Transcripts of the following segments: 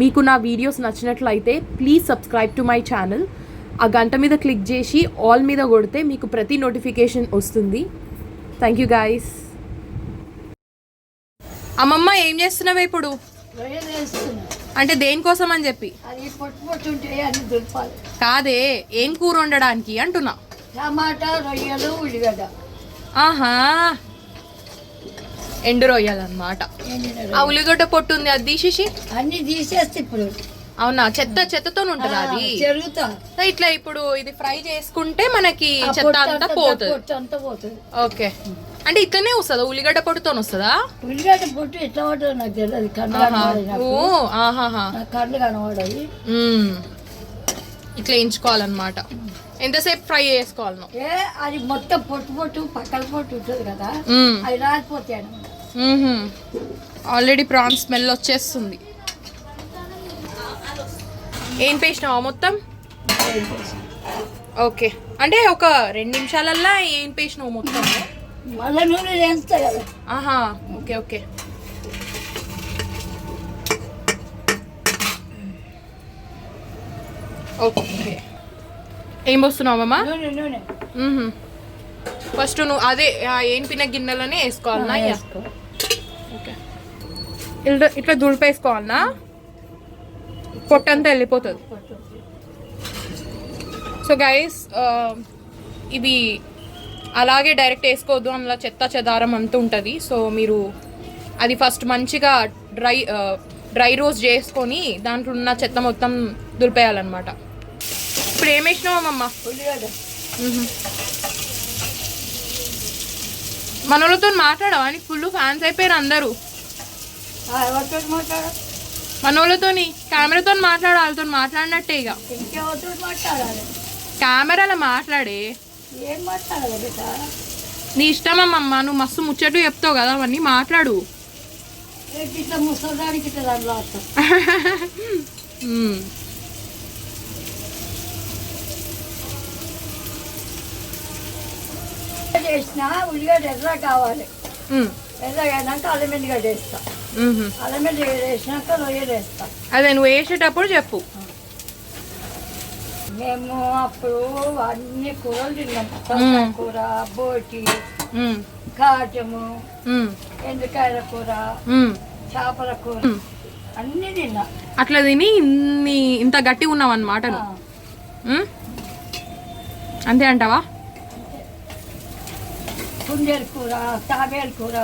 మీకు నా వీడియోస్ నచ్చినట్లయితే please subscribe to my channel. ఆ గంట మీద క్లిక్ చేసి ఆల్ మీద కొడితే మీకు ప్రతి నోటిఫికేషన్ వస్తుంది. Thank you guys. అమ్మమ్మ ఏం చేస్తున్నావు ఇప్పుడు? అంటే దేనికోసం అని చెప్పి కాదే, ఏం కూర వండడానికి అంటున్నా. టమాటా, రొయ్యలు, ఉల్లిగడ్డ. ఆహా, ఎండు రొయ్యలు అన్నమాట. ఆ ఉల్లిగడ్డ పొట్టు ఉంది, అది తీసేసి అన్ని తీసేస్తే ఇప్పుడు. అవునా, చెత్తతో ఉంటుందా అది? ఇట్లా ఇప్పుడు ఇది ఫ్రై చేసుకుంటే మనకి చెత్త అంతా పోతుంది. ఓకే, అంటే ఇట్లనే వస్తుందా? ఉల్లిగడ్డ పొట్టుతో వస్తుందా? ఉల్లిగడ్డ పొట్టు ఎట్లా పడుతుంది నాకు తెలియదు. కళ్ళు కనబడాలి. ఇట్లా ఎంచుకోవాలన్నమాట. ఎంతసేపు ఫ్రై చేసుకోవాలి? అది మొత్తం పొట్టు పక్కల పొట్టు ఉంటుంది కదా, అది రాలిపోతాయి. ఆల్రెడీ ప్రాన్స్ స్మెల్ వచ్చేస్తుంది. ఏం పేసినావా మొత్తం? ఓకే, అంటే ఒక 2 నిమిషాలల్లా ఏం పేసినావు మొత్తం? మళ్ళీ నూనె వేస్తా కదా. ఆహా, ఓకే ఓకే. ఓకే, ఏం పోస్తున్నావమ్మా? నూనె. ఫస్ట్ నువ్వు అదే ఏంపిన గిన్నెలోనే వేసుకోవాలన్నా? ఓకే, ఇట్లా దులిపేసుకోవాలన్నా? పొట్టంతా వెళ్ళిపోతుంది. సో గైస్, ఇవి అలాగే డైరెక్ట్ వేసుకోవద్దు, అందులో చెత్త చెదారం అంతా ఉంటుంది. సో మీరు అది ఫస్ట్ మంచిగా డ్రై రోస్ట్ చేసుకొని దాంట్లో ఉన్న చెత్త మొత్తం దులిపేయాలన్నమాట. ఇప్పుడు ఏం వేసినావమ్మా? మనోళ్ళతో మాట్లాడవా? నీకు ఫుల్ ఫ్యాన్స్ అయిపోయారు అందరూ. మనోళ్ళతో కెమెరాతో మాట్లాడు, వాళ్ళతో మాట్లాడినట్టే. ఇక కెమెరాలో మాట్లాడే. నీ ఇష్టమమ్మమ్మ, నువ్వు మస్తు ముచ్చట్టు చెప్తావు కదా, అవన్నీ మాట్లాడు. ఉల్లిగడ్డ ఎర్ర కావాలి. ఎర్రగైనాక అల్లం ఎల్లిగడ్డ వేస్తా. అల్లం ఎల్లిగడ్డ వేసినాక రొయ్యలు వేస్తా. అదే నువ్వు వేసేటప్పుడు చెప్పు. మేము అప్పుడు అన్ని కూరలు తిన్నాం. తొందర కూర, బోటి, కాటము, ఎండుకాయల కూర, చేపల కూర అన్ని తిన్నా. అట్లా తిని ఇంత గట్టిగా ఉన్నావు అన్నమాట. అంతే అంటావా? కుందేలు కూర, తాబేలు కూర.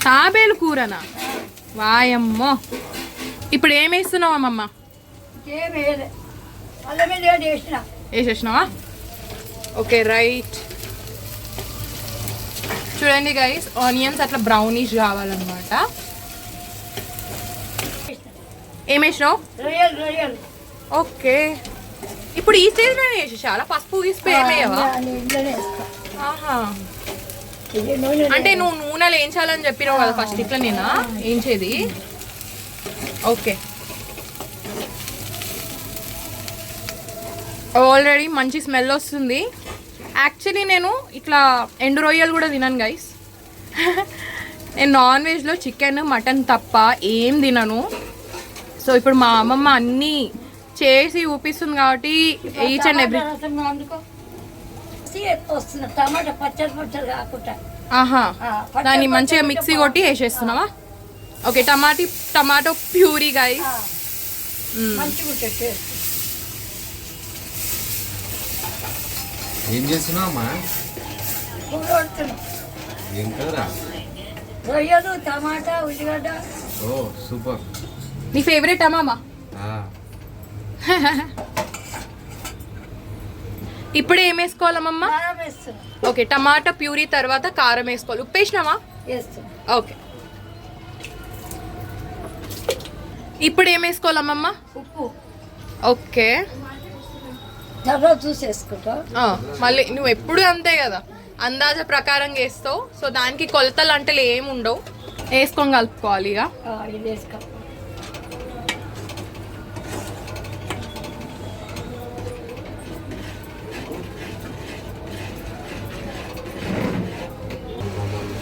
తాబేలు కూరనా? వాయమ్మో. ఇప్పుడు ఏం వేస్తున్నావు అమ్మమ్మ? వేసేసినావా? Okay, right. చూడండి గైస్, ఆనియన్స్ అట్లా బ్రౌనిష్ కావాలన్నమాట. ఏం వేసినావు? ఓకే, ఇప్పుడు ఈ స్టేజ్లో వేసేసాలా? పసుపు గీసిపోయి ఏమేయవా? అంటే నువ్వు నూనెలు వేయించాలని చెప్పినావు కదా ఫస్ట్. ఇట్లా నేనా వేయించేది? ఓకే, ఆల్రెడీ మంచి స్మెల్ వస్తుంది. యాక్చువల్లీ నేను ఇట్లా ఎండు రొయ్యలు కూడా తినను గైస్. నేను నాన్ వెజ్లో చికెన్, మటన్ తప్ప ఏం తినను. సో ఇప్పుడు మా అమ్మమ్మ అన్నీ చేసి ఊపిస్తుంది కాబట్టి ఈచ్ అండ్ ఎవ్రీ. ఆహా, దాన్ని మంచిగా మిక్సీ కొట్టి వేసేస్తున్నావా? Okay, tomato puree guys. ఏం చేస్తున్నావమ్మా? రొయ్యలు, టమాటా, ఉల్లిగడ్డ. ఓ సూపర్. నీ ఫేవరెట్ అమ్మమ్మ? ఇప్పుడు ఏం వేసుకోవాలమ్మమ్మ? ఓకే, టమాటా ప్యూరీ తర్వాత కారం వేసుకోవాలి. ఉప్పు వేసినావా? ఓకే, ఇప్పుడు ఏం వేసుకోవాలమ్మమ్మ? ఉప్పు. ఓకే, చూసేసుకుంటా. మళ్ళీ నువ్వు ఎప్పుడు అంతే కదా, అందాజ ప్రకారం వేస్తావు. సో దానికి కొలతలు అంటే ఏమి ఉండవు, వేసుకొని కలుపుకోవాలి. ఇక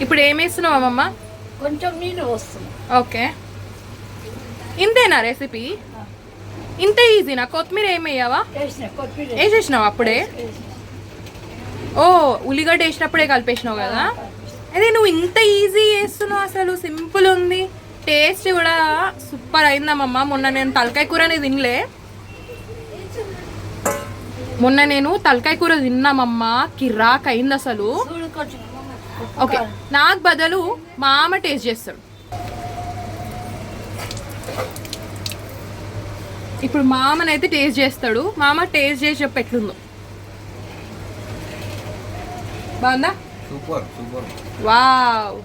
ఇప్పుడు ఏం వేస్తున్నావు అమ్మమ్మ? కొంచెం నీళ్ళు వస్తుంది. ఓకే, ఇంతేనా రెసిపీ? ఇంత ఈజీనా? కొత్తిమీర ఏమి వేయవా? వేసిన కొత్తిమీర వేసేసినావు అప్పుడే? వేసిన. ఓ ఉల్లిగడ్డ వేసినప్పుడే కలిపేసినావు కదా. అదే నువ్వు ఇంత ఈజీ చేస్తున్నావు, అసలు సింపుల్ ఉంది. టేస్ట్ కూడా సూపర్ అయిందమ్మమ్మ. మొన్న నేను తలకాయ కూరని తినలే, మొన్న నేను తలకాయ కూర తిన్నామమ్మా, కిర్రాక్ అయింది అసలు. చూడు కొంచెం ఓకే, నాకు బదులు మా అమ్మ టేస్ట్ చేస్తాడు. ఇప్పుడు మా అమ్మనైతే టేస్ట్ చేస్తాడు. మా అమ్మ టేస్ట్ చేసి చెప్పు ఎట్లుందో. బాగుందా? Super super. వావ్.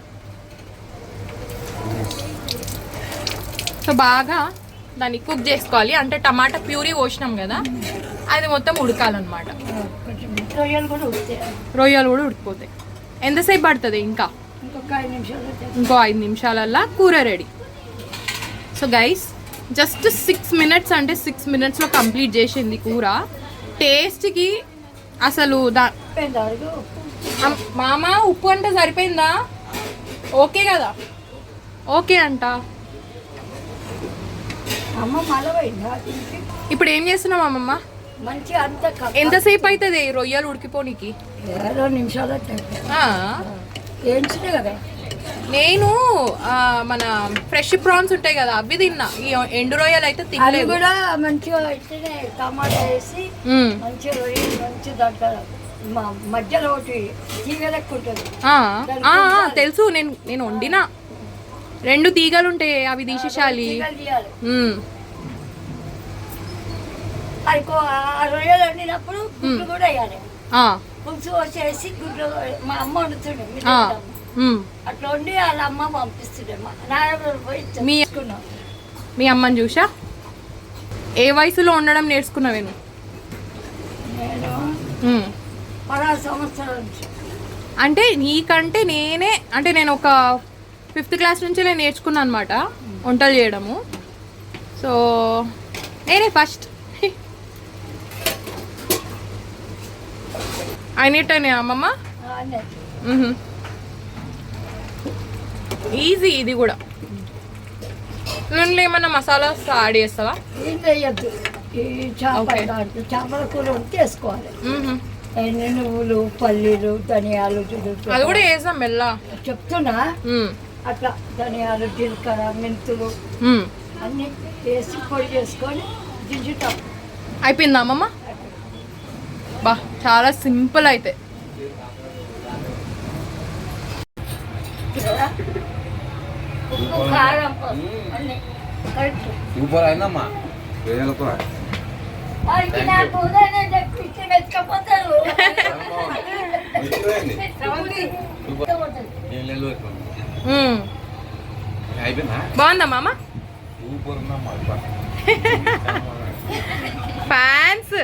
సో బాగా దాన్ని కుక్ చేసుకోవాలి, అంటే టమాటా ప్యూరీ పోసినాం కదా, అది మొత్తం ఉడకాలన్నమాట. కొంచెం రొయ్యలు కూడా ఉడితే రొయ్యలు కూడా ఉడికిపోతాయి. ఎంతసేపు పడుతుంది? ఇంకా ఇంకొక 5 నిమిషాలు ఇంకో 5 నిమిషాలల్లా కూర ready. So guys, just 6 minutes, అంటే 6 మినిట్స్లో కంప్లీట్ చేసింది కూర. టేస్ట్కి అసలు మామ ఉప్పు అంటే సరిపోయిందా? ఓకే కదా? ఓకే అంట. అమ్మ మలవైందా? ఇప్పుడు ఏం చేస్తున్నావు అమ్మమ్మ? మంచి అంత ఎంతసేపు అవుతుంది రొయ్యలు ఉడికిపోనికి? 2 నిమిషాలు ఏంచినాయి కదా. నేను మన ఫ్రెష్ ప్రాన్స్ ఉంటాయి కదా, అవి తిన్నా. ఈ ఎండు రొయ్యలు అయితే అవి తినలేదు. కూడా మంచిగా ఇట్లనే టమాటా వేసి మంచిగా రొయ్యలు మంచి దాంట్లో మధ్యలో ఒకటి తీగలెక్కు ఉంటుంది. తెలుసు, నేను వండినా. 2 తీగలు ఉంటాయి, అవి తీసేసాలి. తీగలు తీయాలి. అది ఆ రొయ్యలు వండినప్పుడు గుడ్లు కూడా వేయాలి. పులుసు వచ్చేసి గుడ్లు మా అమ్మ వండుతుండే, అట్లా వండి వాళ్ళ అమ్మ పంపిస్తుండే. నాయకుడు పోయి తీసుకున్నాం. మీ అమ్మని చూసా? ఏ వయసులో ఉండడం నేర్చుకున్నావేను? నేను 16 సంవత్సరాల నుంచి. అంటే నీకంటే నేను ఒక 5th క్లాస్ నుంచి నేను నేర్చుకున్నాను అనమాట వంటలు చేయడము. సో నేనే ఫస్ట్. అయినట్టేనే అమ్మమ్మ. ఈజీ ఇది కూడా. నూనెలో ఏమన్నా మసాలాస్ యాడ్ చేస్తావా? ఏం వేయద్దు. ఈ చేపల కూర ఉంటే వేసుకోవాలి. నువ్వులు, పల్లీలు, ధనియాలు, జీలకర్ర అది కూడా వేసాం మెల్ల. చెప్తున్నా అట్లా ధనియాలు, జీలకర్ర, మెంతులు అన్ని వేసి పొడి చేసుకొని దించుతాం. అయిపోయిందా అమ్మమ్మ? బా, చాలా సింపుల్ అయితే. ఉప్పు, కారం అన్ని కరెక్ట్. సూపర్ అయిందమ్మా రొయ్యల కూర. మెచ్చకపోతారు. అయిపోయిందా? బాగుందా మామ? సూపర్ ఉందమ్మా. ఫ్యాన్స్